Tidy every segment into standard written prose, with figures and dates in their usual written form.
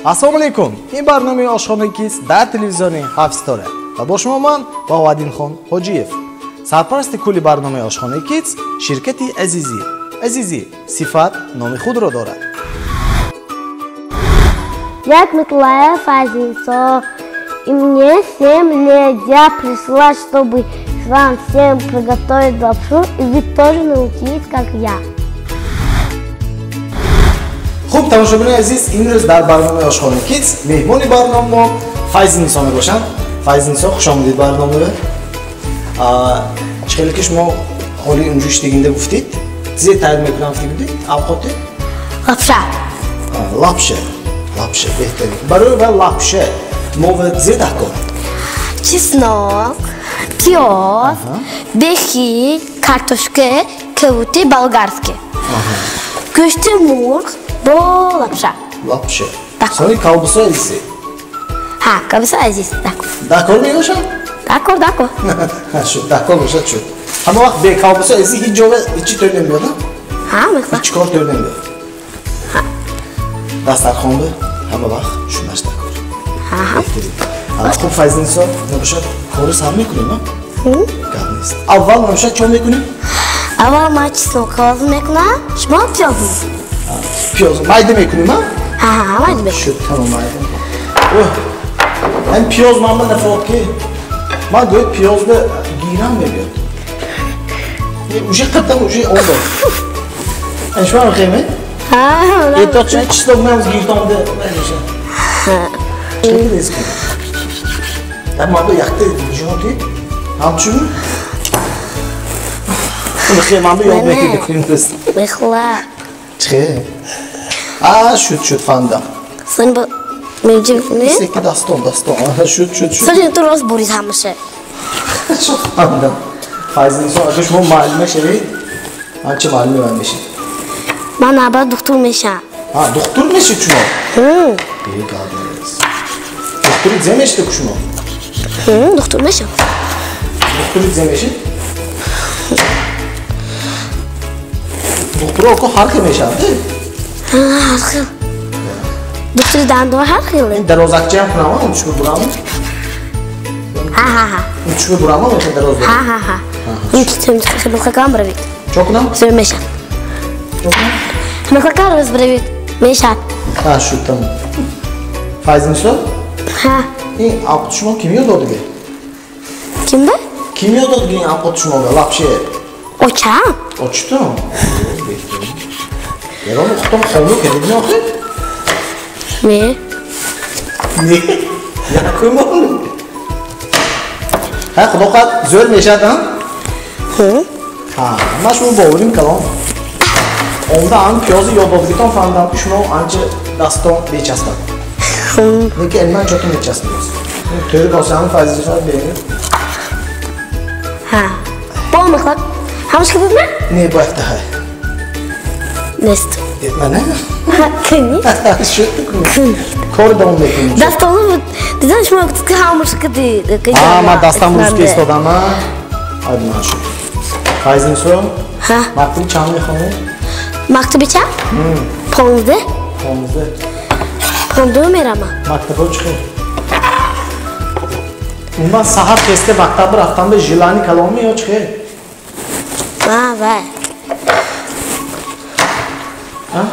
Assalomu alaykum. این برنامه آشخانه‌کیست در تلویزیون هفستاره و با شما من باوادین خان حاجیف. سرپرست کلی برنامه آشخانه‌کیست شرکت عزیزی صفت نام خود را دارد. Я Николаев Азинцо, и мне 7 лет. Я пришла, чтобы вам всем приготовить лапшу, и вы тоже научитесь, как я. خوب تماشاگران عزیز، امروز در برنامه آشخانه‌کیست مهمان برنامه ما فایزنیسا میباشن. فایزنیسا خوش آمدید برنامه. خیلی که شما حالی اونجوش دیگه گفتید زی تایید میکنم بودید اوقاتی لапше بهترین برای لапше مواد زی دکن Чеснок, пёс, бехи, картошка, кавуты болгарский. Göçte murg, bol lapşa. Lapşa. Sonra kalbusa ezisi. Ha, kalbusa ezisi. Dakor mu yaşa? Dakor. Ha şu dakor mu şu? Ama bak be kalbusa ezisi hiç jova içi törlemiyor da. Ha, mesela. Hiç kor törlemiyor. Ha. Dastarxonda hamma bak şu naş dakor. Ha. Ama خوب فایزنیسا نباشد کارو سر میکنیم ها؟ گپ نیست. اول نباشد چون میکنیم؟ اول ما چیزو کازم میکنم شما پیازم. پیاز مایده میکنیم ها؟ Ha, mایده میکنم. شد tamam mایده. Ben piyoz mamda ne fark ki? Ma göt piyozda giran mı göt? Uje kaptan uje oldu. En şu an kıymet? Ha, Yeter ki çislogmamız girtamda neyse. Ha. Çok eski. Tamam da yaktı joti. Hamçı. Kıymet bir yol bekledik biz. Bekla. Çıkı. Şut fanda. Sen bu mevcut ne? Seki daston. Şut. Sen de roz boris hamışı. Çok fanda. Fazlın sonra akış bu malime şey. Anca malime vermişim. Banaaba doktor meşa. Ha doktor meşi şunu. İyi kaldınız. Doktor izlemiştik şunu. Doktor meşa. Doktor izlemiştik. Doktor oku halkı meşaldı. Ha, halkı. Doktor dandı var halkı. Darozakçıya kurama mı? Üçü burama. Ha. Üçü burama mı? Darozakçı. Ha. Sen bakakam bravit. Çok nam? Sen meşa. Çok nam? Bakakam bravit. Meşa. Ha şu tamam. Fazlın sor? Ha. İyi, apotuşma kimya doğdu ki? Kimde? Kimya doğdu ki apotuşma oldu. Lapşe. Oça. Oçtu mu? Ya onu kutum kavlu kedin ne okuyup? Ne? Ya koyma onu. Ha kudokat zor meşat ha? Ha ama şu boğurim kalan. Onda an piyozu yolladıktan falan şunu anca daston beçastan. Ne ki elman çok beçastan. Törük olsanın fazlası var beğenir. Ha. Boğmaklar. Hamış gibi mi? Ne bu daha? Nest. Etme ne? Ha, kını. Kını. Kordon bekliyorum. Dastonu mu? Dizan şuma kutuku hamış gibi. Ama dastan ruski istodan ama. Hadi maşallah. Kayzın sonra? Ha. Maktul çamlı konu. Maktubi çam? Ponzde. Pondu merama. Maktabı çıkıyor. Bundan sahar keste maktabı raftamda jilani kalonmuyor çıkıyor. Ha, var. Ha?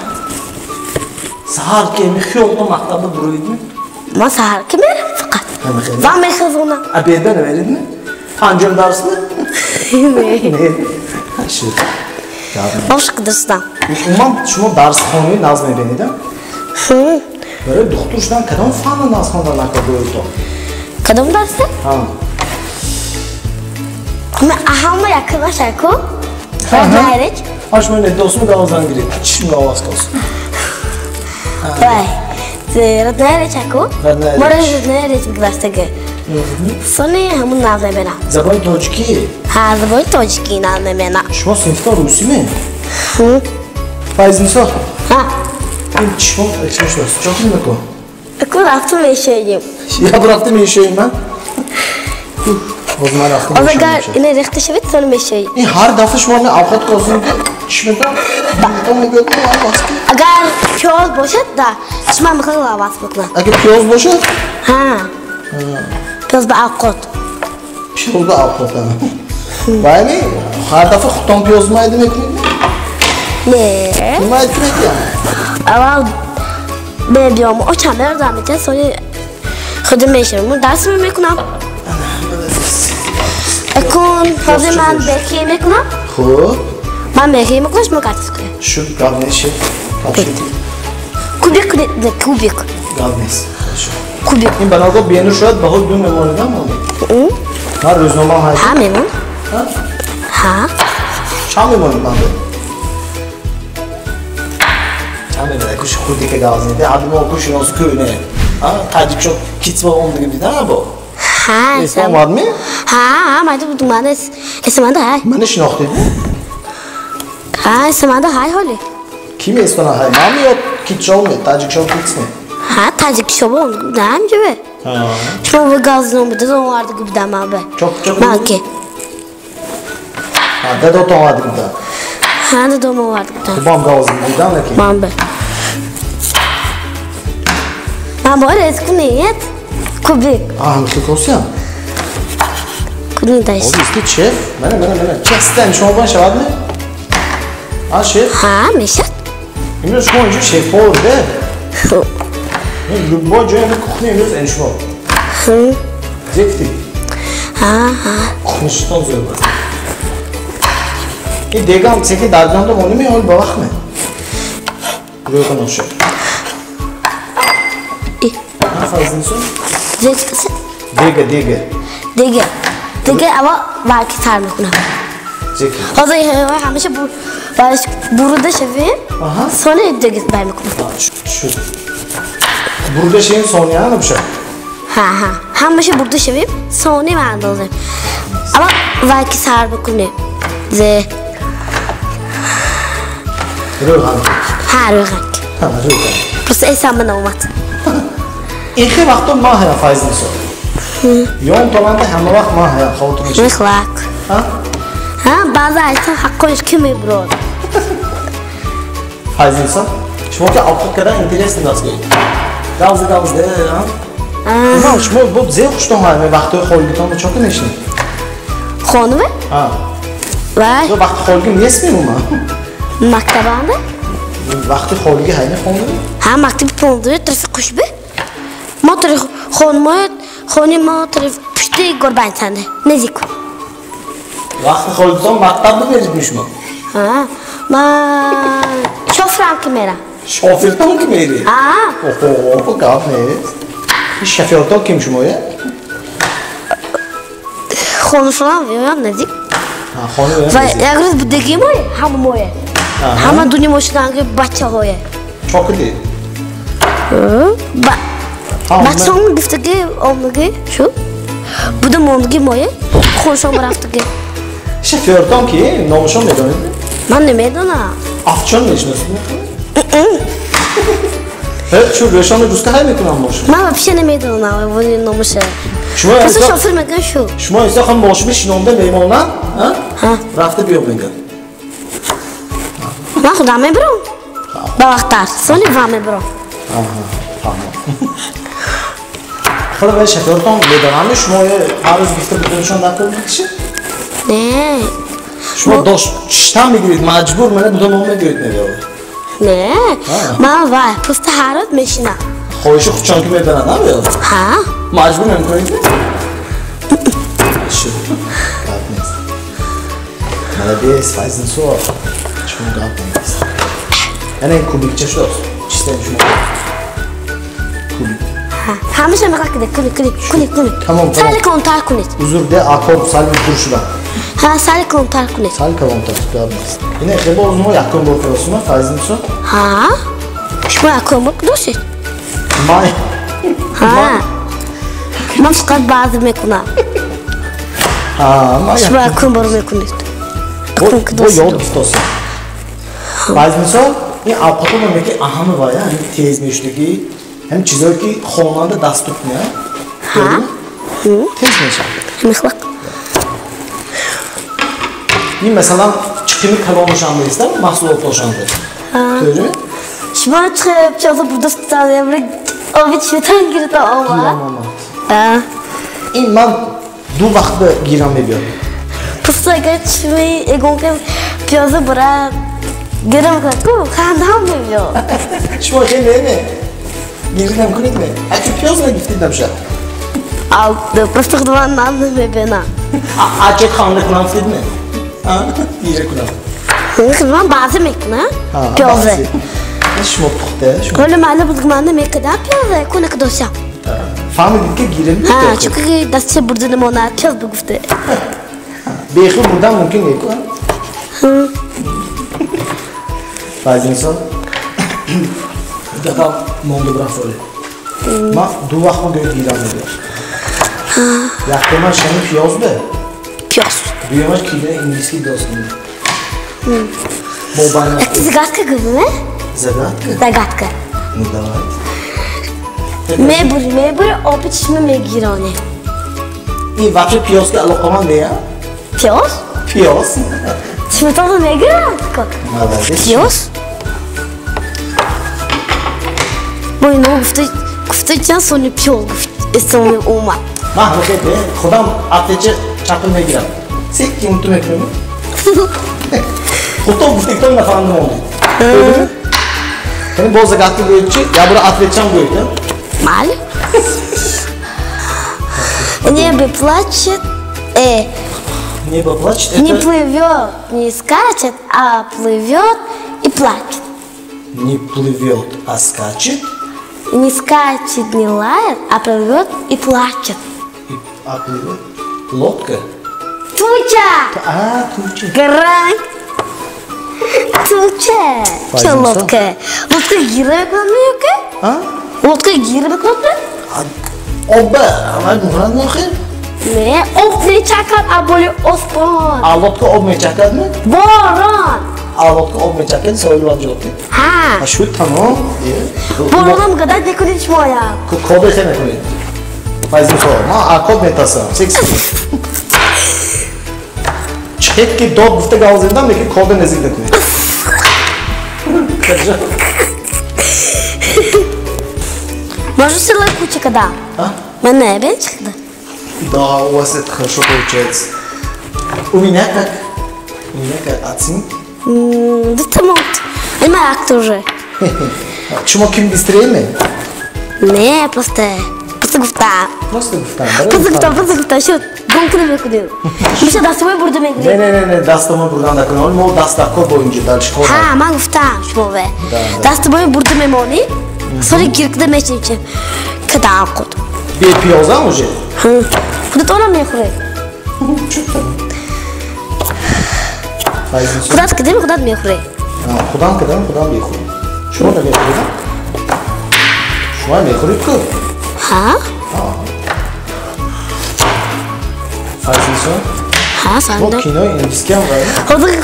Sahar ki mi oldu maktabı buruydu? Ma sahar ki meram fakat. Va me khazuna. Abiyeden verin mi? Hancım dersli? Ne? Şu. Boş kıdırsam. Umman şunu ders konuyu nazme beni de. Böyle doktordan kadın falan naz konuda nakabıyordu. Kadın dersi? Ha. Ama ahama yakınlaşar ko. Hayret. Aşma ne dostumu da ağızdan gireyim. Şimdi avaz kalsın. Vay. Radnayret ako. Radnayret gvastege. Soni hamun nazme bena. Zaban tojki. Ha, zaboy tojki nazme bena. Şuma sınıfta Rusi mi? Fayzın sor. Ha. Ben çişmam ekşimiş var. Çok iyi mi ko? Akıl aftım eşeğim. Ya bıraktım eşeğim ben. O zaman aklım O zaman yine rekte şevit sonra meşeğim. Her defa şuma ne avukat olsun ki Çişmeden onu gördüm ya baskı. Agar piyoz boşat da çişmen mi kılga basmakla? Agar piyoz boşat? Ha. Piyoz bir avqot. Piyoz bir avqot ha. Vay mi? Her defa xutdan piyoz maydı mı etmeydi? Ne? Nima aytib yani? Avval ben diyorum o çamlar devam edeceğiz sonra Hıdım meşhurum. Dersimi mekunam. Ekon hazır ben bekleyin mekunam. Xo'p. Ben bekleyin mekunam mı kartı Shu gavneshi. Kubik kubik. Gavnes. Kubik. این بناگاه بینو شاید به حال دو ممانه من روزنامه هم Ha memnun. Ha. چند ممانه من به چند ممانه کش خودی که گازنیده عدم او کش ناز کونه تجیب شد کیت با اون دیگه بیدن با Ha. اسم آمد می؟ Ha ama bu dumanda esmanda hay. من شناخته بود Ha esmanda hay holi. کی می استانا های من می یا کیت شاو می تجیب شاو کیت می Ha tacik şobu ne gibi? Şobu bu gazın bu da vardı gibi de ama be. Çok Belki. Ha da da tamam hadi burada Ha da domu vardı da. Babam gazın buradan ne ki? Ben be. Ben bu arada eski niyet kubik. Ahmetlik olsun Kubik de Abi işte. işte şef Bana Kesten şu an şavad mı? Ha şef Ha meşat. Bilmiyorum şu an önce şef olur de Любой joy mi kuhne emiriz enşma Hı. Zevkti Ha. Kuhne şutan zor var Degam seki darganda onu mu ol babak mı? Buraya kan oluşu İyi. Ha fazlını sor Zeytkisi. Dege Dege ama belki sarmak ona. Zeki Hazır hamisha bu burada şefim. Aha. Sonra dege vermek ona. Şu Burada şeyin sonu yani bu şey Ha. Hamisha burada şefim. Sonra ben de olacağım. Ama belki sarmak ona. Ze. Röhan Ha röğek. Ha röhan Burası esam bana olmadı. İlk vakti ma haya fazlını sor Yon tolanda hamma vaqt ma haya xavotirni ichida. Mıhlak. Ha? Ha bazı ayta hakkı kimi bro. Fazlını sor Shmo ke avqat kadar interesni das gey Gavzi de ha Nima shmo bu zey xushton ha vaqti xolgiton cho'kin ishni Xonimi? Ha Ve Bu vaqti xolgi nesmi bu ma maktabanda. Vaqti xolgi hayni xonmi Ha maktabi pondu trafik kuşbi. Motor xoni motor püşte gorban sende. Nezik. Vaqti xolgiton maktabda beribmishmi Ha ma şofran kamera. Shofirton kim eri Ha Oho gavnes Shofirton kim shmo ya xoni falan veriyor nezik. Ha xoni Ve yalnız bu degi moye ham moye. Hama dünya moşdan gibi bacha hoye. Cho'kidi Ba Batson biftagi omligi şu. Bu da mondagi moye. Xo'shom raftagi. Shofirton ki nomushon medonidi Man nimedona? Afchon nechnosmi Şu Röşan'ı Ruska hay mekunam moşu. Man вообще nimedona bu nomusha. Şuma Просто esa şoför mekan şu. Şuma esa ham moşu shinomda mehmonlar, ha? Rafta biyo menga. Man xudame bro. Bavaqtar. Soni vame bro. Tamam. Xala ve şoförton bedonami şumoya haruz gifte butun nakol kişi. Ne? Şuma dosh shtam migrid majbur mena budan olma götmedi o. Ne? Man var. Просто harut meşina. Xo'shi xuchon kim edan adam yo. Ha? Majbur men koydi. Şu. Молодец, fazla sor. Şunu gapmayız. Yani kubikçe şu. İşte şunu. Kubik. Ha. Hamisha merak kuni. Tamam. Sali kontar kuni. Uzur de akor salvi turşuda. Ha sali kontar kuni. Sal kavantar tutabiliriz. Yine heba uzun yakın borkasına fazla sor. Ha? Şu akomuk doşit. May. Ha. Man fakat bazı mekuna. Ha, may. Şu akomuk mekuna. Bu yol tutosu. Fazla sor. این avqatı memleki ahamı var ya, hani tezmişteki hem çizer ki xonanda dast tutmuyor. Ha? Tezmiş. Mıhlak. Bir mesela Çıkını kalon şanlıysa mahsulat o şanlı. Öyle mi? Şu an çıkıp çalıp burada tutalım. Abi çiğten girdi ama. Giramama. İnman du vakti giram ediyor. Pusta geçmeyi egonken piyazı bırak. Giram kakı kandan veriyor. Şu an şey ne mi? Giram kırık mı? Açık piyazına gittin demişler. Aldı. Pusta kıdvan nandı ve bena. Açık kanlı kulağım istedi mi? Yiyecek kulağım. Kıdvan bazı mekna. Piyazı. Şu mutluqda. Böyle mahalle bulgmanı mekna piyazı. Kona kıdosya. Familidikka girim. Ha, çünkü dastça burada limona piyaz bu güfte. Bexi buradan mümkün değil. Bazı insan daha mondu bırak öyle. Ma du vakti gök giram ediyor. Yaktıma şeni piyaz be. Piyaz. Duyamaç kile İngilizce dostum. Bobana. Это загадка говорю, Загадка? Загадка. Ну давай. Мебур, обычно мегироне. И вообще пиоски алокоман да я? Пиос? Пиос. Сметана мегирон? Как? Молодец. Пиос? Мой ног в той час он не пил, из ума. Ма, окей, Худам аптече чапын мегирам. Сек ким ту мегирам? Хутом гуфтектон на фанды мону. Öyle mi? Senin bol zakatlı boyutçu, ya burada atleteceğim boyutçu. Мали? Небо плачет, Небо плачет, не это... плывет, не скачет, а плывет и плачет. Не плывет, а скачет. Не скачет, не лает, а плывет и плачет. А плывет? Лодка. Туча! Туча. Грань! Туча! Файзен Что сам? лодка? Лодка гирmek olmuyor Ha? Лодка гирmek olmuyor. Oba, ama Nurhan ne okuyayım? Ne? Of ne çakal abone Osman. A lotka olmayacak mı? Boran. A lotka olmayacak söylüyorum yok. Ha. Şu tamam. Boranım kadar ne konuşma ya. Kod etene koyayım. Fazla sorma. A kod metası. 80. Çıkıp ki dog bufte gazından belki kodu nezik de koyayım. Можешь силой куча когда? А? Мене беч когда? Да, у вас это хорошо получается. У меня как отцин. Да ты мог. Не мак тоже. Чему ким быстрее ми? Не, просто гуфта. Просто гуфтан. Просто гуфта. Şu gonkunu bekliyor. Bir şey dastamı burada bekliyor. Ne, dastamı buradan da koyalım. O dastakor boyunca da çıkıyor. Ha, man gufta şu be. Dastamı burada memoni. Sonra girkide meçece. Kadar kod. Bir piyoza mı? Hı. Kuda ona mı yakıyor? Kuda kadar mı kuda mı yakıyor? Kudan kadar kudan bir yakıyor. Şuna da yakıyor. Şuna da yakıyor ki. Ha? Fazla sonra. Ha, sen Bu de. kino İngilizce var.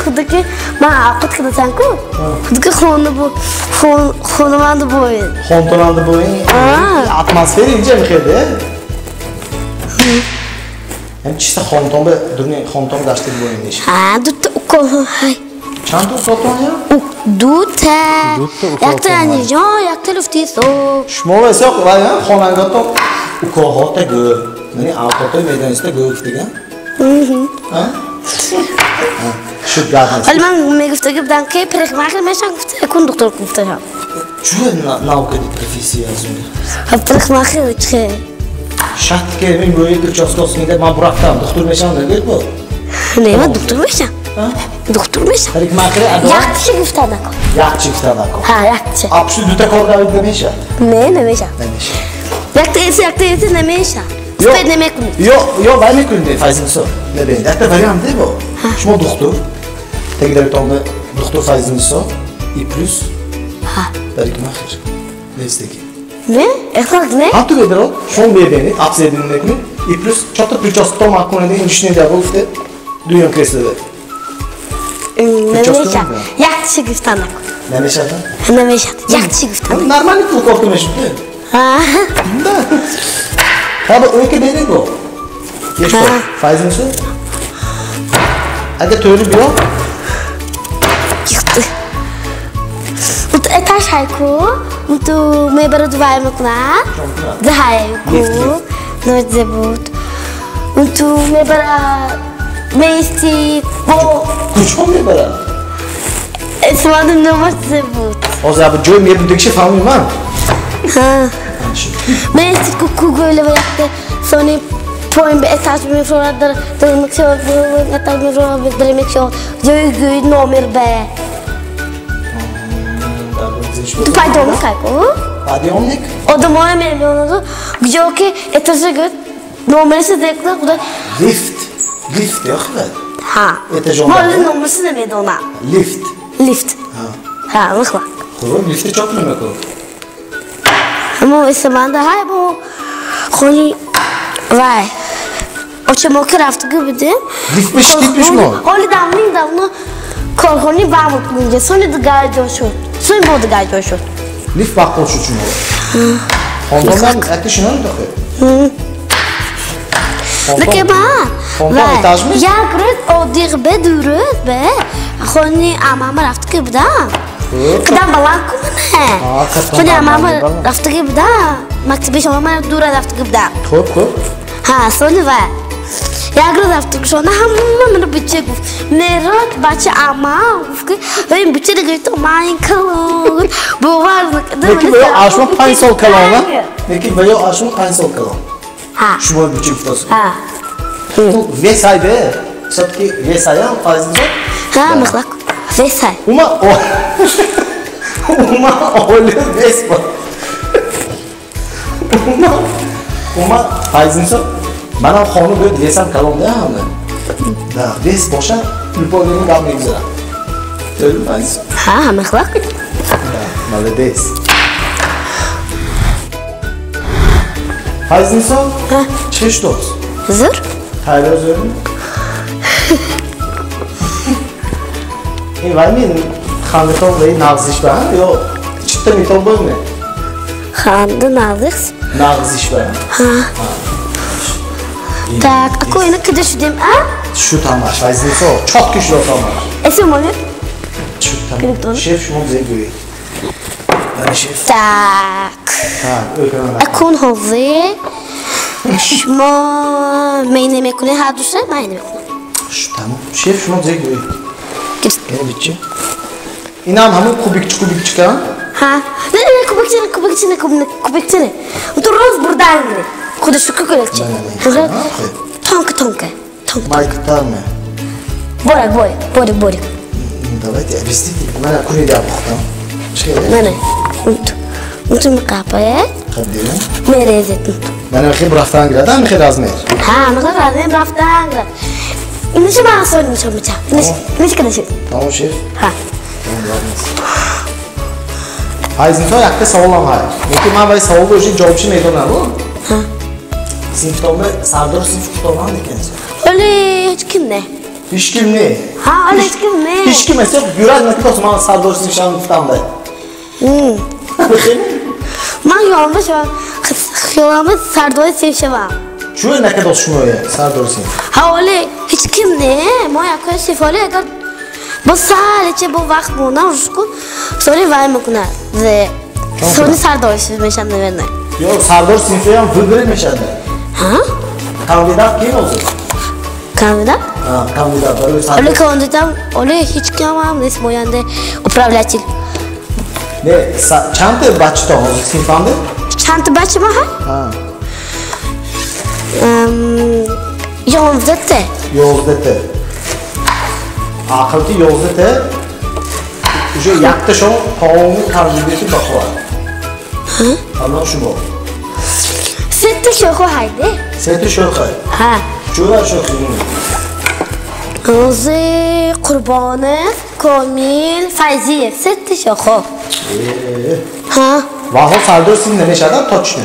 Kudaki ma akıt kada sen ku. Kudaki konu mandı bu oyun. Hontolandı bu atmosferi ince mi kedi? Hem çişte honton be durne honton gaçtı bu oyun iş. Ha, dut ko hay. Çanto soton ya? Dut. Yakta yani jo, yakta lufti so. Şmova sok var ya honangato uko hote gö. Yani alkoto meydan iste gö iftiga. Ha? Şu gadnes. Alman me gufta gibdan ke perek makil meşan gufta kun doktor gufta ya. Şuna nauka di profesi yazıyor. Ha perek makil çıkı. Şart ki ben böyle bir çoskosunu da ma bıraktım. Doktor meşan da gel bu. Ne var doktor meşan? Doktor meşan. Perek makile ado. Yakçı gufta da ko. Yakçı iftada ko. Ha yakçı. Apşu düte korda bir meşan. Ne meşan? Ne meşan? Yakta esi ne meşan? Yok. Spet ne mekun. Yok ben ne kunde fazla so. Ne ben? Hatta variant değil bu. Şu doktor. Tekrar tombe doktor fazla so. I plus. Ha. Perek makile. Neyse. Ne? Ekrak ne? Hattu vedro, şon bebeni, apsedinlik mi? I plus, çatı pričostom akone de inşine de bu işte dünya kresede. Ne Çok meşan? güzel. Yakçı gufta da ko. Ne meşada? Ne meşan? Yakçı gufta. Normal bir korku meşhur değil. Ha. Tabi o iki beni bu. Geç bu. Faizin su. Hadi törü bir o. Untuk etaj haiku, untuk memberi dua makna, dahaiku, nós debut, untuk memberi mesti, Kuchon memberi? Esmanın nomor debut. O zaman joy memberi şey falan mı? Ha. Mesti kuku böyle yaptı, sonra point bir etaj bir sonra demek ki etaj bir sonra demek ki joy gün nomor be. Tu pajdonluk haiku. Pajdonluk? O da moja memnundu. Gdzie ki etaja git. Numarası dekla kuda. Lift yok mu? Ha. Etaj onda. Moja numarası ne miydi ona? Lift. Ha, bakma. Oğlum lifti çok mu demek o? Ama o zamanda hay bu koni vay. O çamo kraft gibi. Gitmiş mi o? Oli damlı korkoni var mı bunca? Sonra da gayet şu. Sonra bu da gayet şu. Lift baklı şu için o. Ondan eti şunu mu takıyor? Lekker maar. Ondan etaj mı? Ja, groot. O dichtbij duurt be. Gewoon niet aan mama rafte ke beda. Kedan balang ko ne? Gewoon aan mama rafte ke beda. Makti be mama dura rafte ke beda. Hop. Ha, sonra var. Ya groot rafte ke sonra hamma mana biche guf. Nerot bache ama ufke. Benim biche de gayet main kalon. Bu var. Peki böyle aşma pansol kalona? Peki böyle aşma pansol kalona? Ha. Şu böyle biçim tutasın. Ha. Vesay be. Satki vesaya fazla. Ha, mıhlak. Vesay. Uma öyle ves var. Uma fazla. Bana konu böyle vesam kalon ne hamle? Da ves boşa Lüpo'nun gamle güzel. Öyle mi fazla? Ha, mıhlak. Malades. Fazla çeşit olsun. Zır. Hayır özürüm. Var mı kanıton ve nağız iş var? Yok. Çıktı mı ton boy mu? Kandı nağız. Nağız iş var. Ha. Tak, aku enak kerja sudah Şu tam var. Fazla o. Çok güçlü o tam var. Esim mana? Şu tam. Şef şunu bize göre. Yani şef. Tak. Ha, öyle kan. Akun hovi. Şmo meyne mekune haduse meyne mekune. Şu tamam. Şef şunu bize göre. Git. Ne biçim? İnan hamı kubik çıkan. Ha. Ne kubik çene. Untuk roz buradan gini. Kuda şuku kulakçı. Kuda tonka. Maykıtar mı? Borik. Давайте объясните. Mana kurye yaptık. Mana? Untuk mekapa ya? Kadın. Merezet. Mana khib raftan gila. Dan khib azmer. Ha, mekapa ne raftan gila. Ini cuma asal ini cuma. Ini kada şey. Tamam şef. Ha. Hayır, to yakta savolam hayır. Lekin men vay savol bo'yicha javobchi maydonlar bu. Ha. Sinftomda Sardor sinftomdan ekansiz. Öyle hiç kim ne? Hech kim ne? Ha, öyle hiç kim ne? Hech kim esa yuragini to'sman Sardor sinftomda. Ben yolda şu an yolda Sardor'u sevşemem. Shu enaqa do'shmoya Sardor sinf. Ha, öyle hiç kim ne? Moya koy şefali agar bu sadece bu vakit buna uçku sonra var mı kuna ve sonra Sardor sevmeşen de verme. Yo'q, Sardor sinfi ham vыбоrilmashadi. Ha? Kandidat kim o'zi? Kandidat? Ha, kandidat. Öyle kandidat, öyle hiç kimam ne moyanda upravляtelь. Ne? Çanta bachto o'zi sinfanda? Çanta başı mı ha? Ha. Yolda. Yo'ldete. Aqlli yo'ldete. Уже yakta shu taomni tarjibasi baqlar. Ana shu bu. Sette şoku haydi. Seti shu qay. Ha. Jo'ra shu qilin. Rozi Qurboni, Komil, Fayziyev. Sette şoku. Ha. Vaho Sardor sin nemeshada tochni.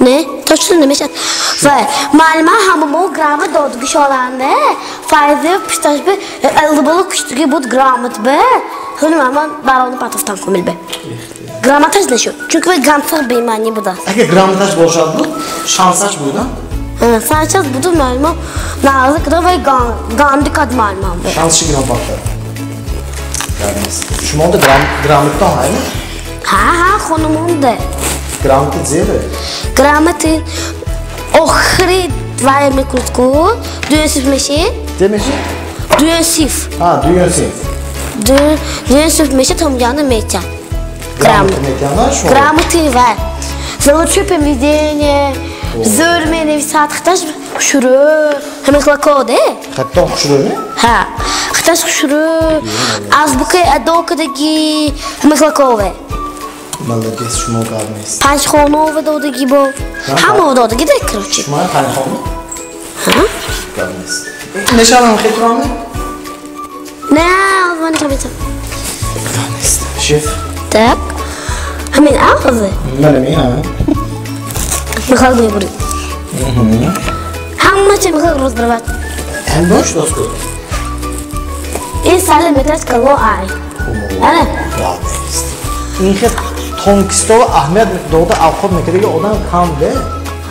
Ne? Точно не мешат. Ve malma hamamı gramı doğdu güç olanda fayda piştaş be elbolu kuştu ki bu gramat be. Hılı aman baronu patoftan komil be. Gramataj ne şu? Çünkü ve gramtaj beymani bu da. Agar grammataj bo'lsa bu, shansach bu da. Ha, sançaz bu da malma nazik da ve gandik ad malma be. Shanschi gram patta. Şuma da gramatdan hayır. Ha, xonamonda. Gramatı zeri. Gramati oxiri vay mikrotku, düyensif meşe. Demeşi? Düyensif. Ha, dünyası. Düyensif meşe tam yanı meçe. Gramatı mekanlar şu. Gramati var. Залучупим видение, зөрмени сатхташ хушуру, хамихлакоде. Hatta hoşluyor mu? Ha, хташ хушуру, азбука адокадаги хамихлакове. Молодец, şuma kalmayız. Панчхонова додаги бо. Хамо додаги да короче. Şuma kalmayız. Ha? Kalmayız. Ne şalan xetran mı? Ne, azmani kabita. Kalmayız. Şef. Так. Хамин ахзы. Benim iyi ha. Михаил Григорий. Хамма чем Михаил разбирать. Hem boş dostum. И сали метраж кого ай. Ана. Kalmayız. İnke Tonkistova Ahmet doğuda alkol mekedeki odan kan ve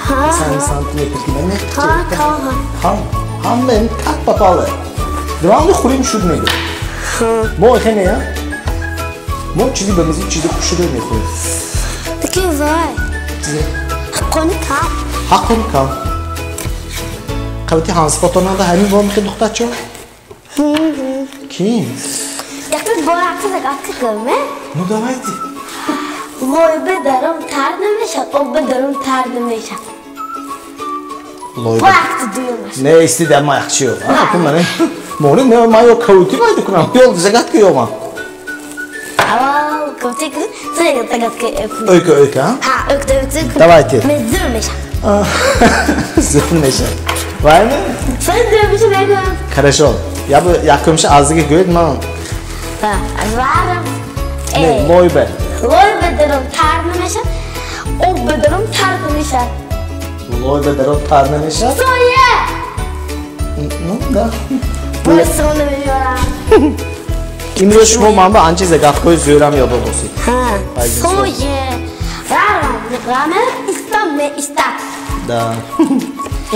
Ha. sen santimetre gibi ne? Ha. Kan ben kat papalı. Devamlı kurum şur neydi? Mo ne ya? Mo çizi bemizi çizi kuşuruyor ne kurum? Такие вай. Кони кам. Hakkın kan. Kaviti Hans Foton'a da hemen var mı ki doktorçu? Kim? Якби бояться загадка каме. Ну давайте. Лой бедарам тардамешат, о бедарам тардамешат. Loy. Бояться дуймаш. Ne istedi ama yakışıyor. Ha bunları. Morin ne ama yok kavuti vardı kunam. Yol zagadka yok ama. Ава, котик, сега загадка е. Öykü ha? Ha, ökte. Давайте. Мен дурмешат. Zıfın neşe. Var mı? Sen dурмешат бегам. Хорошо. Ya bu yakımşı azıcık göğüt mü? Ha, azvarım. Ne? Loy be. Лой бедарам тардамешат, о бедарам тардамешат. Loy be derot tarna neşe. Soye! Ne da? Bunu sonra veriyorum. İmre şmo mamba anca zagadkoyu zöram ya babası. Ha, Haydi, soye. Raram, rame, istam ve istat. Da.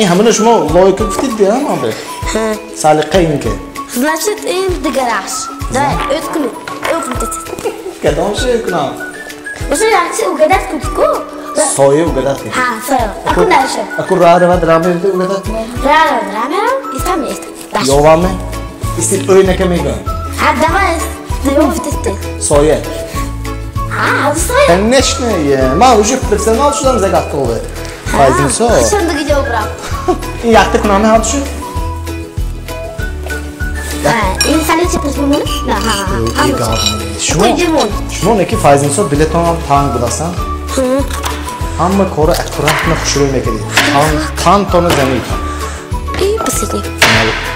Hamına şmo loy küftit diye ama be. Ha. Salikayın ki. Значит, им до гараж. Да, ötkünü. Kadam şey kuna. Уже раньше угадать кутку. Soyu ugadat ki. Ha, sonra. Aku дальше. Aku rara ve drama evde ugadat ki. Рано, рано, istam ve istat. Дальше. Yova mı? İstil öyle kemega. Ha, давай. Здорово, ты. Soye. Ha, соя. Sen neşne ye. Ma ucu sen al şuradan zagadka oluyor. Faizin so. Şimdi gidiyor bırak. Yaktı kuna mı şu? Ha, insan için kısmı mı? Ha. İyi kaldı. Kocaman. Şunu ne ki faizin so bileton al tang budasan. Hı. Amma kora akuratna kuşuruyor mekedi. Tan tonu zemin. И последний.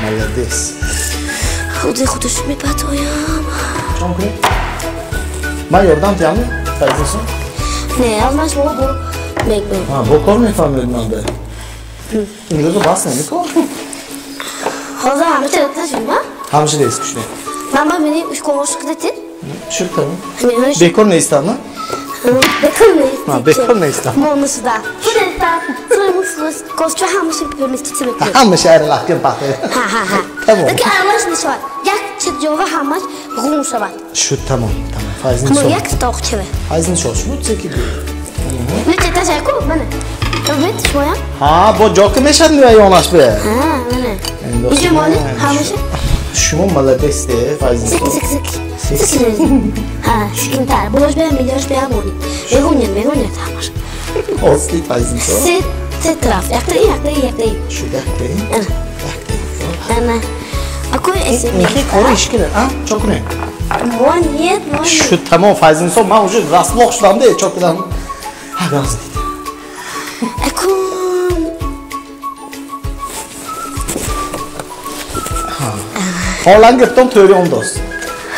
Молодец. Худи, шуми батоям. Çok iyi. Ben yordan tiyamı faizin so. Ne, almaz mı bu? Mekbul. Ha bu konu ne falan dedim abi. İngilizce bas ne ko? O zaman bir tane şimdi. Hamşireyiz kuşne. Mama beni üç konuştuk dedi. Şurada mı? Hani Bekor ne istanma? Bekar ne? Ha bekor ne istanma? Monusu da. Bu da da. Sorumsuz. Koşça hamışı görmüş tutsu bekliyor. Hamı şehre lahken pahtı. Ha. Tamam. Peki anlaş ne var? Yak çıtjova hamış rumuşa var. Şu tamam. Faizin so. Ama yak tavuk çeve. Faizin so. Şunu çekil. Ne çeta şey ko bana. Evet, şoya. Ha bu çok meşan diyor yonaş be. Ha, bana. İşte mali hamışı. Şunu молодец de faizin so. Sık. Ha, sıkıntar. Boş ben biliyoruz ben bunu. Begonya tamar. Olsun faizin so. Sit taraf. Yaktı. Şu dakika. Ana. Aku esim. Ne koru işkile. Ha çok ne? Mon. Şu tamam faizin so. Ma ucu rastlık şudan değil çok güzel. Ha gaz. Aku. Holan gittim töre ondos.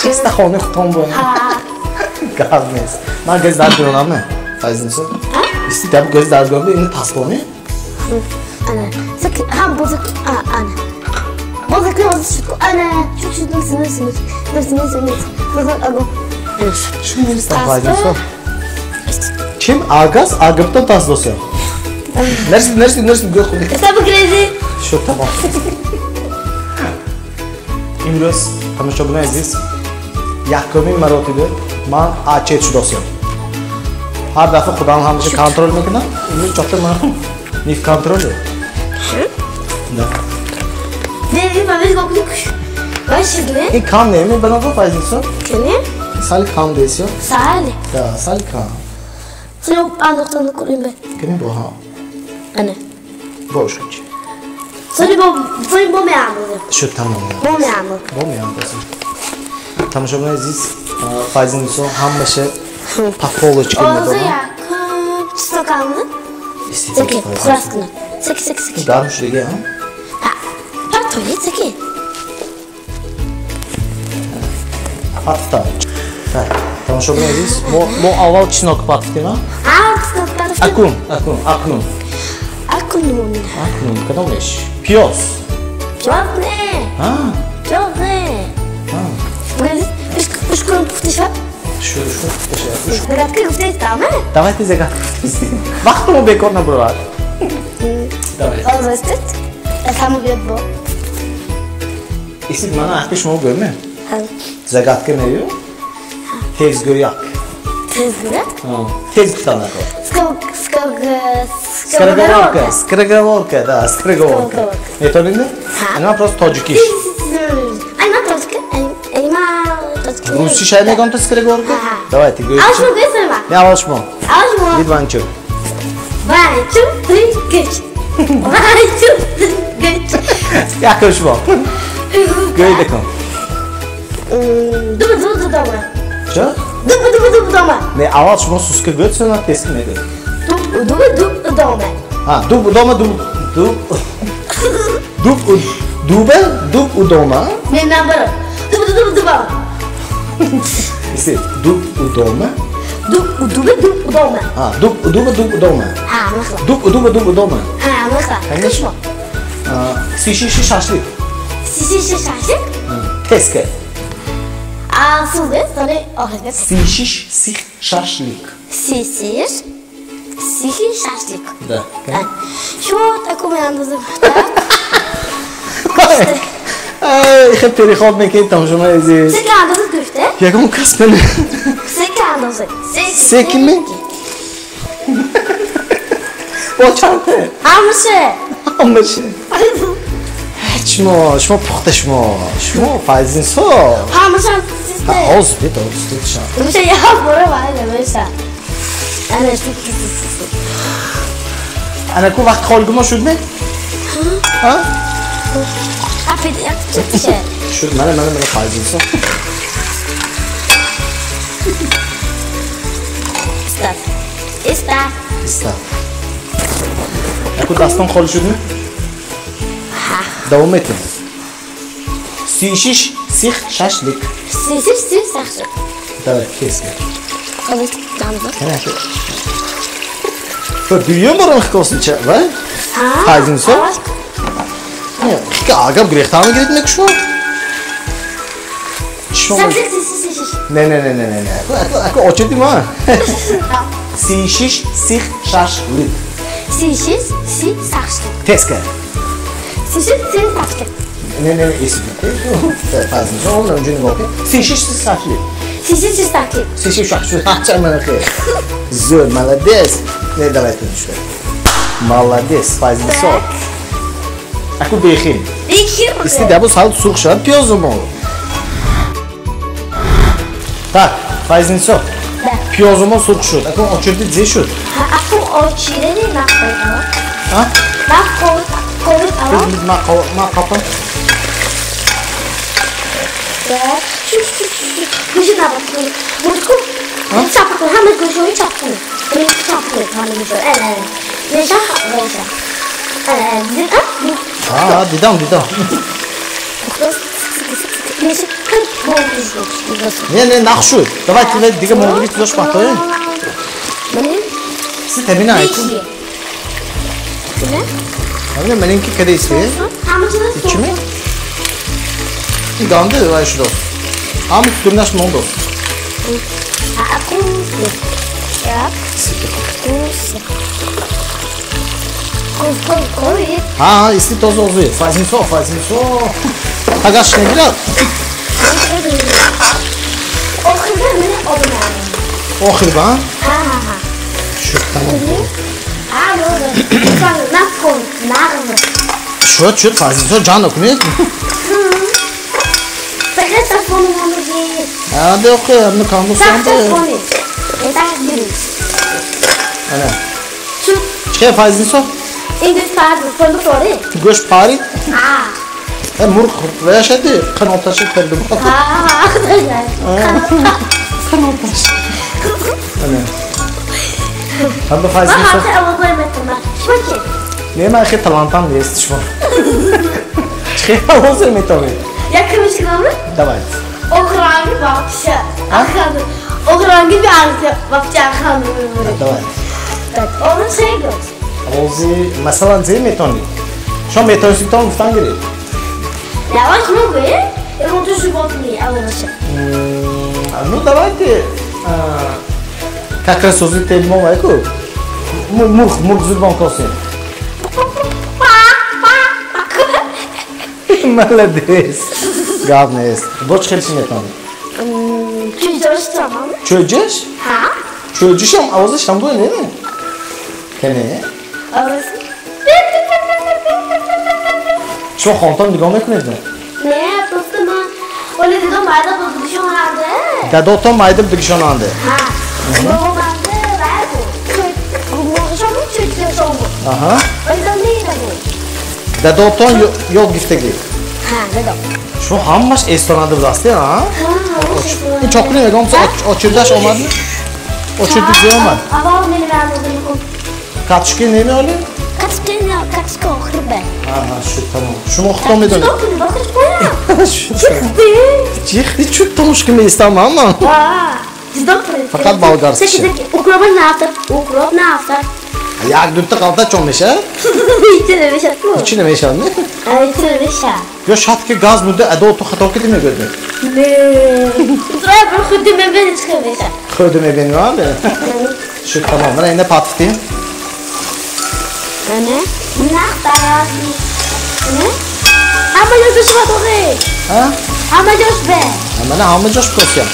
Çista hone kutum bu. Ha. Gazmez. Ben gözler diyorlar mı? Faizin so. İstedim gözler gördü. İni tas bunu. Ana. Sık. Ha bozuk. Ana. Bozuk ne oldu şu? Ana. Şu sınırsınız. Bozuk ago. Şu neresi faizin so? Kim? Agaz? Agıptan tas dosya. Neresi gök kudu. Tabii kredi. Şu tamam. İmroz. Ama çok ne ediyoruz? Yakımın marotibi. Man açet şudosiyam. Her defa Xudan hamishi kontrol mikina. Uni choptirman. Nif kontroli. Da. Dedim ben biz bakıyoruz. Ben şimdi. Kam neymi? Bana bu faydalısı. Kene? Sal kam desiyor. Sali. Da sal kam. Sen anlattığını kurayım ben. Kene bu ha. Anne. Boş kaç. Sen bu me anladın. Şu tamam ya. Bu me anladın. Bu mu yapıyorsun? Tamam aziz. Faydalısı hamishi pakolu çıkıyor. Oldu yakın. Stokanlı. Seki. Kuraskını. Seki. Darmış dege ha. Ha. Tuvalet seki. Hatta. Tamam aziz. Bu avval chinok patdi mi? Akun. Akun. Kadar beş. Piyos. Piyos ne? Ha. Piyos ne? Ha. Üç kurum puftu Şu. Загадка здесь там, Давайте загадку. Вахту му бекор на брат. Давай. Албастет. Само бед бо. İsim bana akış mı görme? Загадка ne diyor? Tez göyak. Tez göyak? Tez kutanlar. Скороговорка, да, скороговорка. Это не? Она просто тоджики. Rusça şey ne kontu скороговорка? Давайте говори. Алшмо говори. Ne alışma? Алшмо. Bir banço. Банчо, три, гыч. Банчо, гыч. Yakışma. Göy de kon. Ду дома. Čo? Ду дома. Ne alışma suska göt sana teski ne de? Ду дома. Ha, du doma du udoma. Ne number? Ду дома. İşte du udoma. Ду дома. Ha, du udoma. Ha, nasıl? Du udoma. Ha, nasıl? Конечно. Sişi şaşlık. Sisi şaşlık. Teske. Sıldı, sana ahlet. Sişi şaşlık. Sisi şaşlık. Da. Şu takımı yalnızım. Ich hab переход mit Kind там schon здесь. Sen yalnızım köfte. Я кому кастель. Sen yalnızım. Seki mi? O çantı. Hamısı. Şmo fazin so. Hamısı sizde. Ha, olsun bir şan. Bir şey yapmıyorum anne mesela. Anne şu. Ana ku vaqt qolguma şu ne? Ha? Afiyet yapacak bir şey. Şu mana fazin so. İsta. Aku dastan qol şu ne? Davam etin. Sişiş şaşlık. Sisi şaşlık. Evet, kesin. Evet, tamam. Evet. Für Bühnen war ich kosten, wa? Fazin so? Ja, agam gericht haben geredet mit schon. Ne. Aku oçeti mi ha? Sişiş şaşlık. Şaşlık. Teske. Şaşlık. Ne isim. Fazin so, ondan önce ne bakayım? Sişiş şaşlık. Şaşlık. Sişiş şaşlık. Çamana ki. Zor, молодец. Ne davet etmişler. Молодец, fazin so. Aku bekhin. Isti da bu sal suğuşan piyozum oğlu. Tak, fazin so. Piyozum o suğuşu. Aku oçurdu zeşu. Aku oçireni nakkoyalım. Ha? Nakkoyalım. Biz ma kapan. Şu. Gücüne bakın. Mutku. Çapkın. Hemen gözümü çapkın. Benim çapkın. Hemen gözümü. Evet. Ne şaka? Ah, didam. Ne, nachschu. Давай тебе дига молоди туда шпатое. Си темина айку. Ne? Benimki kade istiyor. İçimi? Gandı var şurada. Ama tutturnaş mı oldu? Ah, isti toz oluyor. Fazin so. Agaç ne biraz? Oxir ba? Ha. Shu tamam. Alo. Shu fazla can okuyun. Fakat telefonum olacak. Hadi oku, bunu kandı sandı. Telefonu. Yeter bir. Ana. Şu Şey fazla sor. İngiliz pardon, fonu sorry. Göç pari. Ha. Murk veya şeydi. Kanal taşı kırdı bu. Arkadaşlar. Kanal taşı. Ana. Hem de fazla sor. Hatta avazı emettim ben. Şimdi ki. Ne mi akı talantan diye istişma. Çıkıyor olsun mu tabii? Yakın bir şey var mı? Давай. Okrangi bakışı. Akıllı. Okrangi bir ağzı bakacak kanlı. Давай. Evet. Onu şey gör. Ozi mesela ne metoni? Şu metoni tamuftan giri. Yavaş mı bu? Onu şu bakmayı alırsın. Ну давайте. Как раз создаете тему айку. Мурх зубан косе. Молодец. Главное. Боч хелсин метон. Çözüyoruz tamam. Çözeceğiz? Ha? Çözeceğim. Ağzı şambu ne mi? Kene? Arası. Şu hantam devam etmedi. Ne dostum ha? Öyle dedim bayda bu düşün vardı. Dadotam aydım dikişon andı. Ha. Bu vardı ver bu. Bu şu mu çözüyor şu. Aha. Öyle neydi bu? Dadotam yol giftegi. Ha dedim. Şu hammaş estonada burası ya ha? Çok ne dedim? O çürdaş olmadı. O çürdaş olmadı. Ama beni vermedi. Kaç gün ne mi öyle? Kaç kohru be. Aha şu tamam. Şu muhtam mı dönüyor? Dokun bakış bana. Çıktı. Çıktı çok tanış gibi istemem ama. Fakat Bulgaristan. Ukrayna ne yaptı? Ukrayna ne yaptı? Ya dünte kalta çolmuş ha? İçine meşat mı? İçine meşal mı? Evet içine meşat. Ya şatki gaz müdde adı otu hata kedi mi gördün? Ne? Buraya bir kudüm ben çıkıyor meşat. Kırdım beni abi. Şu tamam ben yine patlatayım. Ne? Ne yaptı? Ne? Ama yazış var doğru. Ha? Ama yazış be. Ama ne hamle coş kosyam.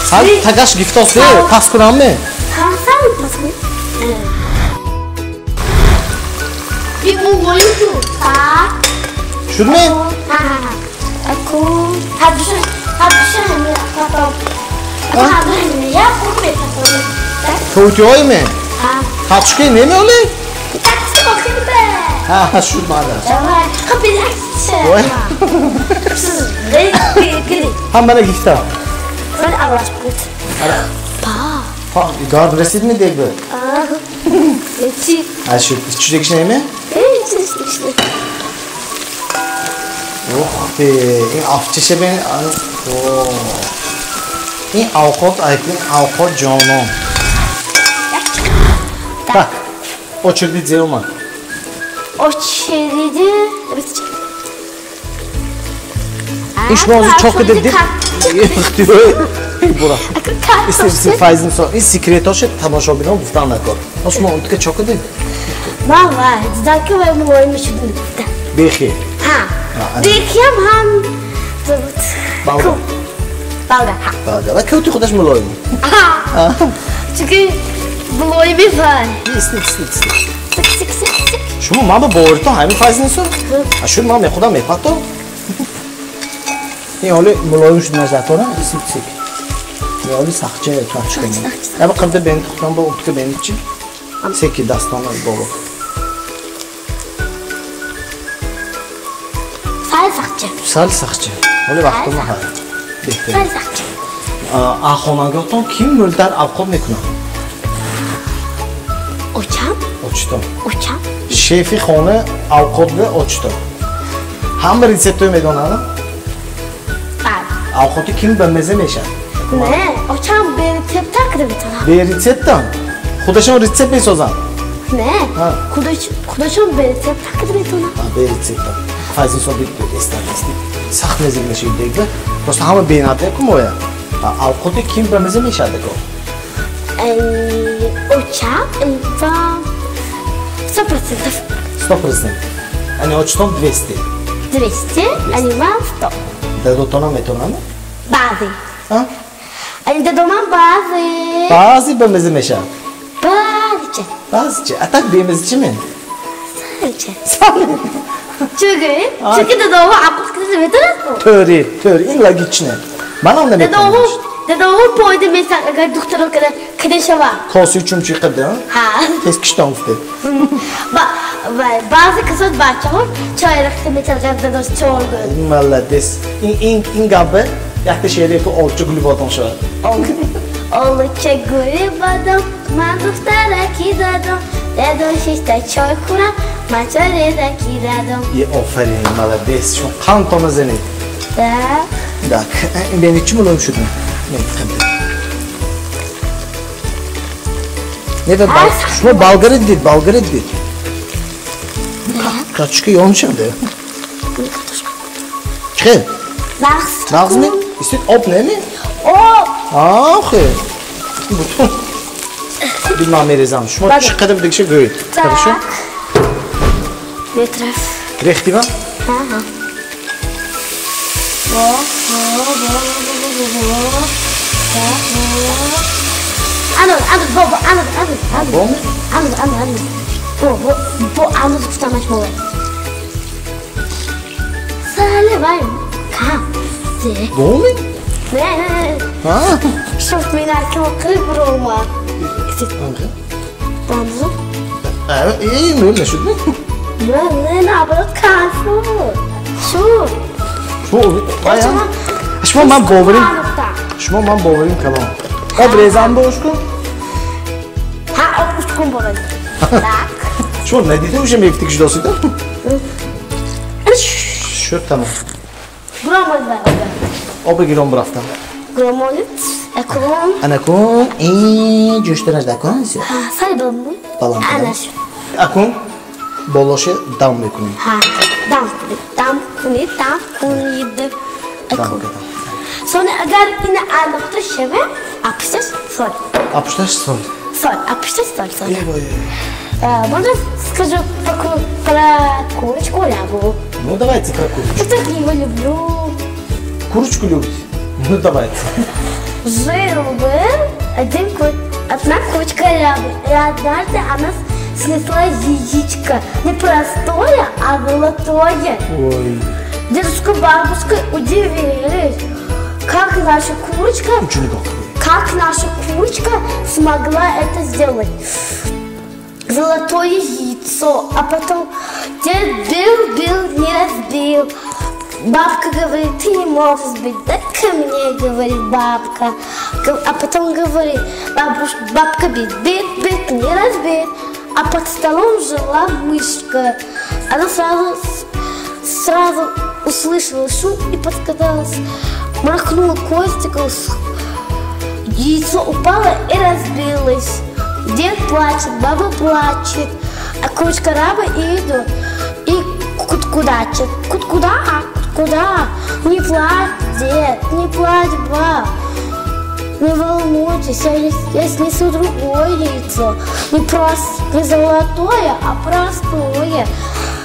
Sen tagaş giftos değil, pas kuran mı? Sen mi pasın? Bir bu boyutu. Ha? Şu mu? Aku habisnya hamil atau aku hamil ya aku betul. Kavutiyoy mu? Ha, Kaç gün ne mi öyle? taksi bakın be. Ha şu mada. Jangan kebiasaan. Oy. Gini. Ham bana gifta. Ben awas put. Ha, gard resid mi değil bu? Eci. Ha şu içecek şey mi? İşte. Oh be, in afçışa beni oh. In avukot aykın avukot canım. Bak, o çırdı Zeuma. O çeridi. İş bozu çok ödedik. Diyor. Bura. İstersin faizini sor. İş sekreterşe tamaşa bina buftan nakor. Osman ontka çok ödedik. Mama, zdaki ve mu oymuş bu. Behi. Ha. Dikiyam ham. Balga. Balga. Balga. Bak kötü kudaş mı loyun? Ha. Çünkü bu oy bir var. İstik. Sık. Şu mu mama boğurtu haymi faizini sor. Ha şu mama kuda me pato. Ne öyle muloyun şu nazat ona istik. Ne öyle sakçe taşkın. Ya bak kırdı beni tutan bu utka benim için. Seki dastanlar dolu. Sal sakçı. Öyle baktım ha. Bitti. Ahonagahtan kim mülder avkod mekuna? Ochtam. Şefi xona avkodli ochtam. Hamma retsepti medonani? Avkodi kim bilmasa mesha. Ne? Ocham bir resept takdim etana. Be retseptdan. Xudoshon retsept mesozam. Ne? Ha. Kudoshon bir resept takdim etana. Ha, be retseptdan. Fazla so'rab eslatmaslik. Sahne zilmashidagi. Просто hamma benatda kumoya. Avkodi kim bilmasa meshadiko. Ocham insan 100%. 100%. Ani ochtam 200. 200, animal 100. Da dotona metonami? Badi. Ha? Ainda doman bazı. Bazı bemizi meşa. Bazı. Bazı. Atak bemizi mi? Sadece. Çünkü de doğru akıl kızı vedir. Töri. İlla gitçine. Bana ne bekliyorsun? De doğru poydu mesela agar doktora kadar kadar var. Kosu üçüncü yıkadı ha? Ha. Teskişten usta. Bazı kızlar bahçeler çayrakta mesela kadar çoğuldu. Valla des. İn gabı. Yakta şehri yapı olça gülübadan şu an. Olça gülübadan. Man doktara kidadım. Dedim işte çay kuram. Man çareda kidadım. İyi aferin valla des. Şu kan tomazını. Da. Bak. Ben içim olayım şuradan. Ne de şuna balgar edildi. Kaçıkı yolmuş hem de. Çıkı. Nağız mı? İstit op ne mi? Ah. Bütün. Bilmem merezam. Şuna çıkıda bir şey görüyor. Karışıyor. Ne taraf? Rehti var? Ha. Anladım baba, anladım. Bom? Anladım. Bu anladım tutamaç mı olur? Sale var mı? Kahve. Bom mu? Ne? Ha? Şort meynarken o kırık bir olma. Bambu? Evet, iyi mi öyle şu? Ne yapalım? Kahve. Şu. Bayağı. Şuna ben boğulayım. Şuna ben boğulayım kalan. O brezan boşku. Ha, o uçkun boğulayım. Tak. Şuna ne dedi uşam evtik jidosuydu? Şu tamam. Gramol var. Oba giron braftan. Gramol. Ekon. Anakon cüştüraj da kon. Ha, say bambu. Balam. Anaş. Akon boloşe dam mekuni. Ha, dam kuni yedi. Dam. Sonra agar yine anlattı şeve, apıştaş sol. Apıştaş sol. Apıştaş sol. İyi boy. Можно скажу про курочку рябу. Ну давайте про курочку. Я так его люблю. Курочку любите? Ну давайте. Жил-был одна курочка рябы. И однажды она снесла яичко. Не простое, а золотое. Ой. Дедушка, бабушка удивились, как наша курочка смогла это сделать. Золотое яйцо, а потом дед бил, не разбил. Бабка говорит, ты не можешь сбить, дай ко мне, говорит бабка. А потом говорит, бабка бит, не разбит. А под столом жила мышка. Она сразу услышала шум и подсказалась. Махнула костиком, яйцо упало и разбилось. Дед плачет, баба плачет, а курочка раба идет и кудачит. Куда? Не плачь, дед, не плачь, баб. Не волнуйтесь, я снесу другое яйцо. Не золотое, а простое.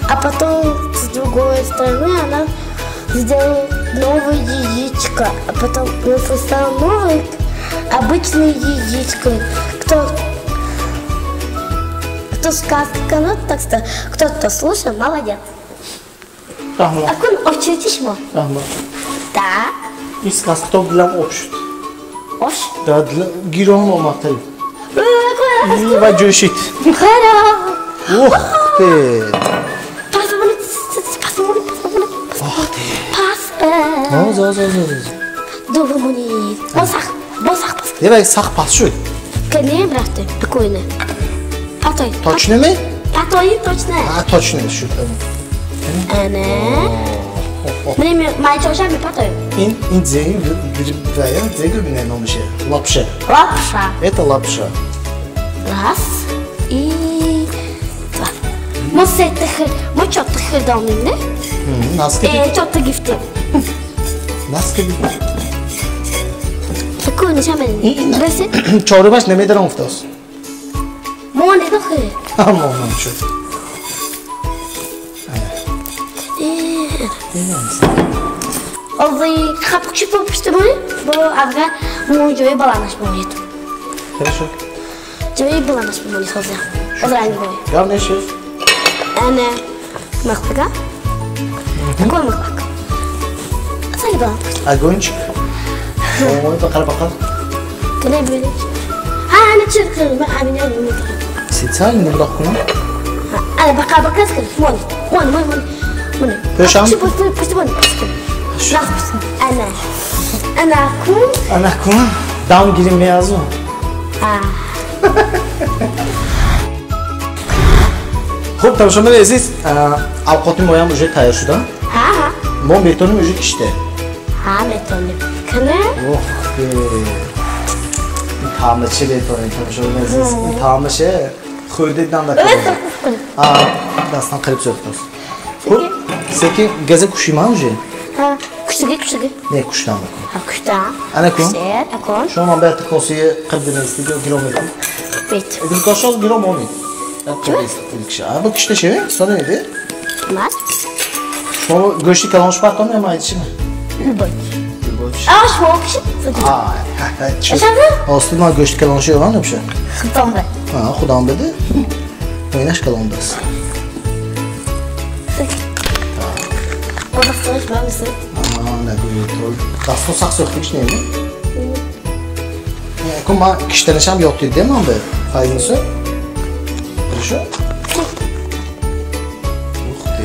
А потом с другой стороны она сделала новое яичко. А потом стало новое обычное яичко. Кто сказка канал, так что кто слушал, молодец. Rahmat. Akun очередь mu? Rahmat. Da. İskas toplam opşut. Hoş. Da giron olmaktayım. İyi ve görüşük. Kara. Oh be. Pas. Pas. Думаю, босах. Ne bak sağ pas şu. Конечно, брате, спокойно. Paтой. Точно mi? Paтой, точно. Ha точно şu. Ana. Мне май тоже не paтой. In zengin veya zengin bir ne olmuş ya? Lapşa. Лапша. Это лапша. Раз и два. Мы что-то хидали, не? Nasıl gibi? Что-то гифты. Nasıl gibi? Спокойно, сейчас Беси. Çorbaş ne meden oftas? Моне дохи. Aman şu. Олзай хапчу попшты мой. Бо авга Мой joy balanlaşmamayı. Хорошо. Joy balanlaşmamayı hozir. Hozir aynı boy. Главное шеф. Ana mıkbaka. Koy mıkbak. Sen balan. Огончик. Onu da kara bakar. Gene böyle. Ha ana çırpıyorum ben abine bunu. Сицаль не бırak bunu. Ana bakar bakar sıkır. Mon. Peşam. Pıstı bunu. Nasıl? Ana kum. Ana kuma. Dam girinme yazma. Ha. Xo'p, tomoshabinlar aziz, ovqatning moyam уже tayyor shуда. Ha. Mon betonim уже ishda. Ha betonim. Kana? Oh, ta'mirchi betonim, tomoshabinlar aziz. Ta'mirchi xo'rdedan da qiladi. Ha, dastdan qilib so'raymiz. Xo'p, sekin gaza qushayman уже. Ha, kuchli. Ne qushdan? Ha, kuchdan. Ana kun. Akon. Şu an ben kosiye qildim istiyor kilometr. Bet. Edim toshol girom olmaydi. Bu kishda şey, sana neydi? Mas. Şu go'shtni kalonch parton nima aytishimi? Boy. Ah, şu okşu. Ha, Efendim? Aslında go'shtni kalonchi yo'q, ana o'sha. Tamam. Ha, xudoim dedi. O'ynash kalondas. Burada sonuç var mısın? Ana, ne bu? Dasto saqs yo'qlik neydi? Kuma kishdanasham yo'q dedi, men bu. Faydasi. Хорошо? Ух ты,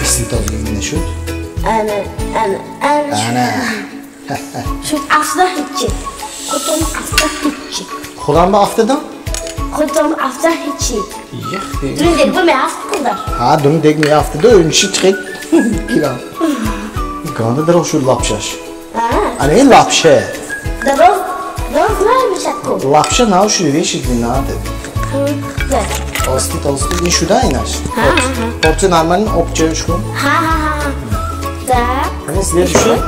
истинно ne şu? Ana. Şu asla hiç. Kutum asla hiç. Xudan haftadan? Kutum asla hiç. Yo'q. Dün dedi bu meyaz kadar. Ha, dün degme haftada önüşü çıkıp kiram. Gandadır şu lapşaş. Ana lapşa. Davul vermiş akıl. Lapşa ne şu reşidin adı. Ver. Tosti ne şu da inaş. Opçu normalin opçu şu. Ha. Da. Hani sizler düşün.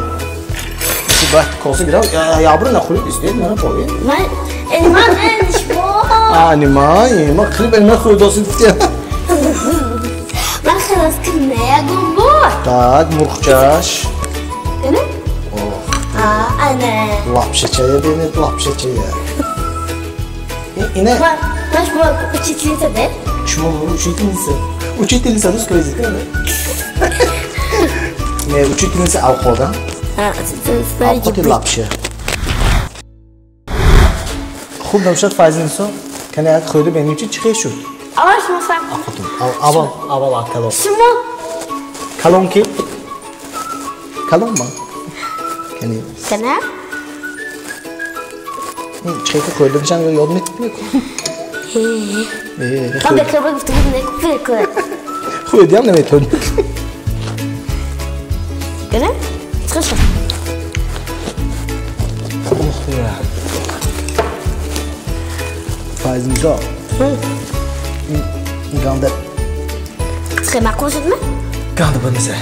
Şu baht kosu biraz ya bunu ne koyuyor istedim bana koyuyor. Elman enş bu. Anima, klip elma koyuyorsun diye. Ben xalas kılmaya gumbu. Tak, murkçaş. Değil mi? Ana. Lapşa çaya beni, lapşa çaya. Yine. Baş bu uçitliyse de. Şu учительница. Учительница русского языка, да? Не, учительница алкода. Алкод и лапша. خوب نوشد فایزین سو. کنه اگه خودی بینیم چی چیه شد؟ Avaş masa. Alkod. Aval kalon. Simo. Kalon ki? Kalon mu? Kene. Kana? Çeyke koydum sen yolunu etmiyor. Ben de kırmızı kutu gibi ne kupayı. Koydum ne metod? Kana? Çıkışın. Oh ya. Fayzin so. Ganda. Çıkma konuştun mu? Ganda bu mesela.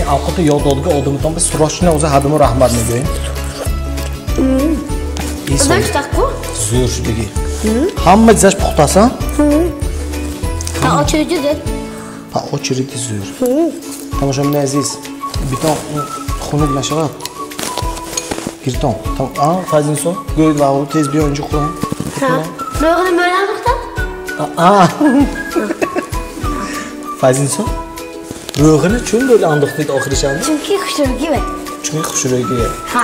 Alkotu yol dolgu olduğumdan bir sroçne oza hadımı rahmat ne diyeyim? Uzak tutak bu? Zür şuradaki. Hamma dizaş puxtasan? Ha o çürücüdür. Ha o çürüdü zür. Tamam ne aziz. Bir ton xonu bilan şavat. Girton. Tamam. Fazin son. Göy var o tez bir önce kuran. Böyle böyle andıktan? Fazin son. Röğünü çün böyle andık dedi ahir şandı. Çünkü kuşları gibi. Çünkü kuşuraya gibi. Ha.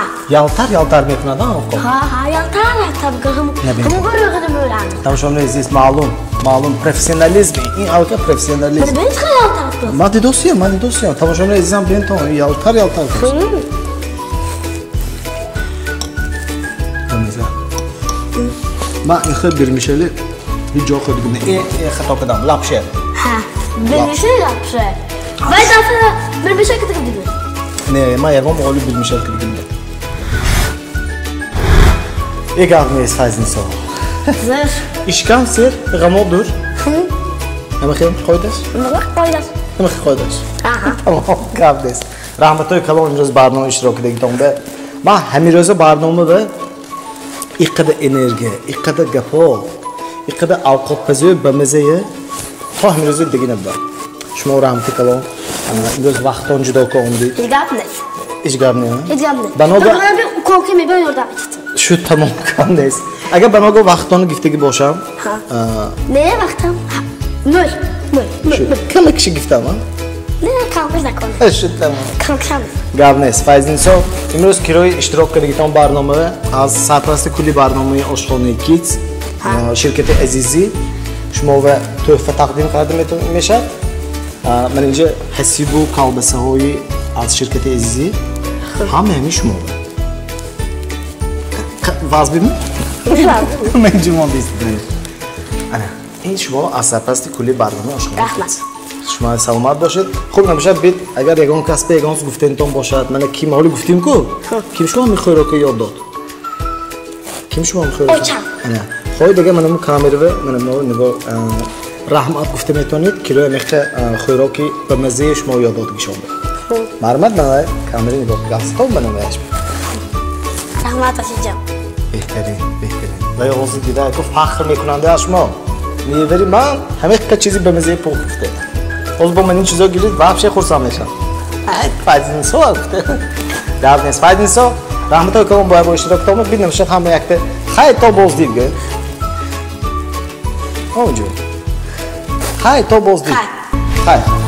Yaltar meknadan o. Ha yaltar tabii ki. Ama böyle böyle andık. Tamam ne aziz malum. Profesyonalizm. İn alka profesyonalizm. Hadi ben çıkar yaltar. Madi dosya. Tamam ne aziz ben tamam yaltar. Mesela. Ben ilk bir mişeli bir joke ödüm. Xato kadam lapşe. Ha. Ben bir şey yapsın. Ben daha ben bir şey kıtık dedim. Ne, ma yervam oğlu bir mişel kırdım. Eğer fazin so. Zır. İşkan sir gamodur. Ama kim koydas? Ama koydas. Tamam, kardeş. Rahmetli kalon roz barnamı iştirak edildi be. Ma hemiroza barnamı da iqada enerji, iqada gafo, iqada alqot pazı bamazaya ta hemiroza degine ba. Şuma rahmetli kalon göz vaqt onjuda ko'ndi. Hech gap ne? Hech gap ne? Hech gap ne? Banoga bir korkayım ben orada bitti. Shu tamom qandays. Agar banoga vaqtoni giftagi bo'lsam, Ne vaqtim? Mır. shu kala kishi giftami? Ne kalmış da konu. Shu tamom. Kalkam. Gavnes, Fayzniso, imroz kiroy ishtirok qilgan barnoma az sarpasti kulli barnomai oshxona Kids shirkati Azizi shuma va tuhfa taqdim qildim etmeshad. Birinchi Hasibu kolbasahoyi az shirkati Azizi hamma shuma. Vazbimi? Men jumon deysiz. Ana, این شما از سرپرست کلی برنامه آشنا رحمت. شما سلامت باشید. خوب نمیشه بید اگر یگان کسب یگان گفتنتون باشد من کی مالی گفتیم کو کیم شما میخوای که یاد داد کیم شما میخوای اوچم نه خواهی دیگه منم کامرا و منم نگاه رحمت گفته میتونید کیلو میخته خوراکی به مزه شما یاد داد گیشون مرمت من کامرا نگاه گاز خوب منم ویش رحمت آشیجم بهترین و یازی دیده که فخر میکننده از شما می‌وری من همه چیزی به مزه پخت گفته. از با من این چیزا گیرید واپس خورسام میشم. فایدین سو گفته. در نیست فایدین سو رحمت الله کنم با اشتراک تام ببینم شاید همه یکته خیلی تا باز دیگه. اونجا. خیلی تا باز دیگه. خیلی.